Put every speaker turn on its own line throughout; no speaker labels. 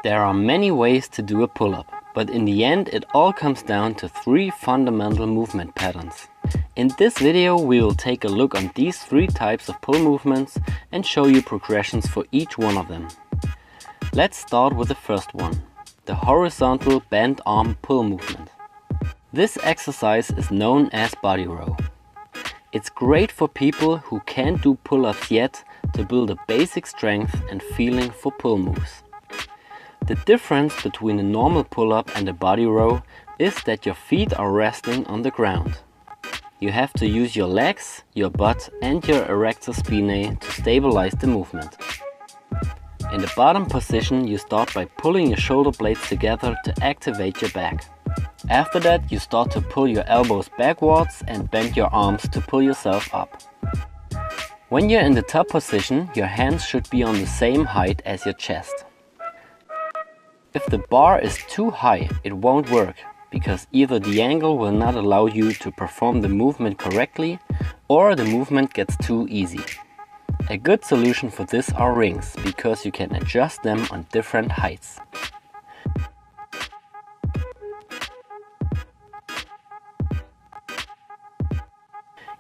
There are many ways to do a pull-up, but in the end it all comes down to 3 fundamental movement patterns. In this video we will take a look on these 3 types of pull movements and show you progressions for each one of them. Let's start with the first one, the horizontal bent arm pull movement. This exercise is known as body row. It's great for people who can't do pull-ups yet to build a basic strength and feeling for pull moves. The difference between a normal pull-up and a body row is that your feet are resting on the ground. You have to use your legs, your butt and your erector spinae to stabilize the movement. In the bottom position you start by pulling your shoulder blades together to activate your back. After that you start to pull your elbows backwards and bend your arms to pull yourself up. When you're in the top position, your hands should be on the same height as your chest. If the bar is too high, it won't work, because either the angle will not allow you to perform the movement correctly, or the movement gets too easy. A good solution for this are rings, because you can adjust them on different heights.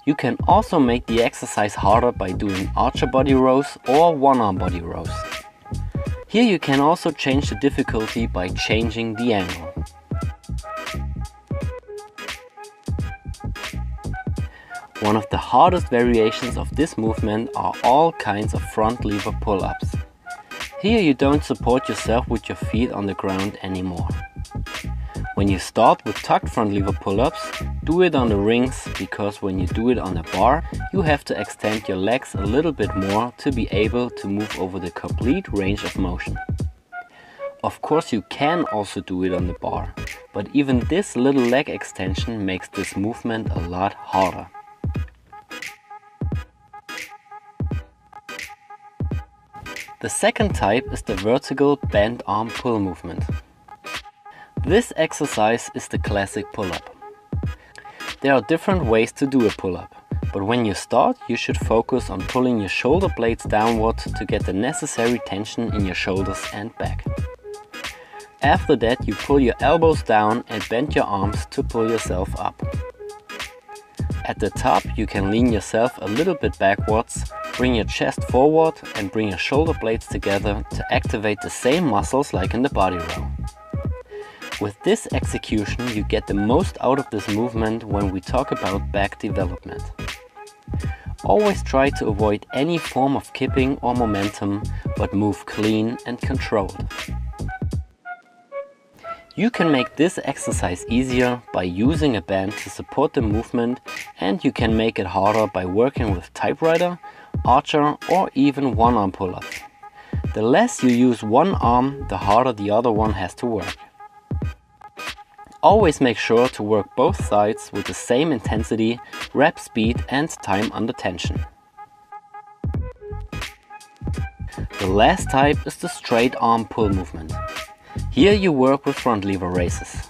You can also make the exercise harder by doing archer body rows or one-arm body rows. Here you can also change the difficulty by changing the angle. One of the hardest variations of this movement are all kinds of front lever pull-ups. Here you don't support yourself with your feet on the ground anymore. When you start with tucked front lever pull-ups, do it on the rings, because when you do it on a bar, you have to extend your legs a little bit more to be able to move over the complete range of motion. Of course you can also do it on the bar, but even this little leg extension makes this movement a lot harder. The second type is the vertical bent arm pull movement. This exercise is the classic pull-up. There are different ways to do a pull-up, but when you start you should focus on pulling your shoulder blades downward to get the necessary tension in your shoulders and back. After that you pull your elbows down and bend your arms to pull yourself up. At the top you can lean yourself a little bit backwards, bring your chest forward and bring your shoulder blades together to activate the same muscles like in the body row. With this execution you get the most out of this movement when we talk about back development. Always try to avoid any form of kipping or momentum, but move clean and controlled. You can make this exercise easier by using a band to support the movement, and you can make it harder by working with typewriter, archer or even one-arm pull-ups. The less you use one arm, the harder the other one has to work. Always make sure to work both sides with the same intensity, rep speed and time under tension. The last type is the straight arm pull movement. Here you work with front lever raises.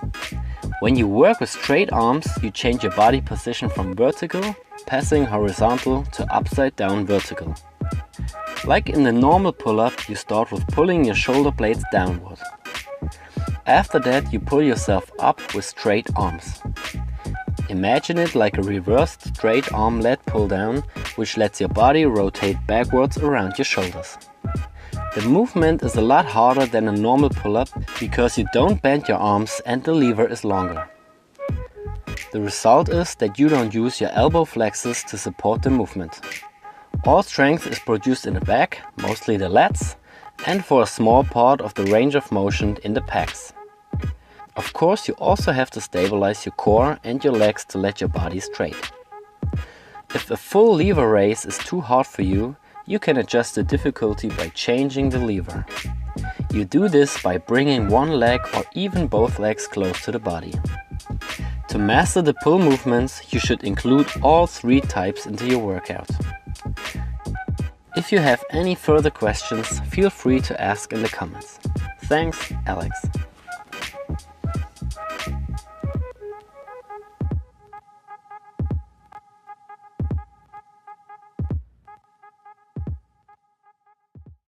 When you work with straight arms, you change your body position from vertical, passing horizontal to upside down vertical. Like in the normal pull-up, you start with pulling your shoulder blades downward. After that you pull yourself up with straight arms. Imagine it like a reversed straight arm lat pull down, which lets your body rotate backwards around your shoulders. The movement is a lot harder than a normal pull-up because you don't bend your arms and the lever is longer. The result is that you don't use your elbow flexors to support the movement. All strength is produced in the back, mostly the lats, and for a small part of the range of motion in the pecs. Of course you also have to stabilize your core and your legs to let your body straight. If a full lever raise is too hard for you, you can adjust the difficulty by changing the lever. You do this by bringing one leg or even both legs close to the body. To master the pull movements, you should include all 3 types into your workout. If you have any further questions, feel free to ask in the comments. Thanks, Alex.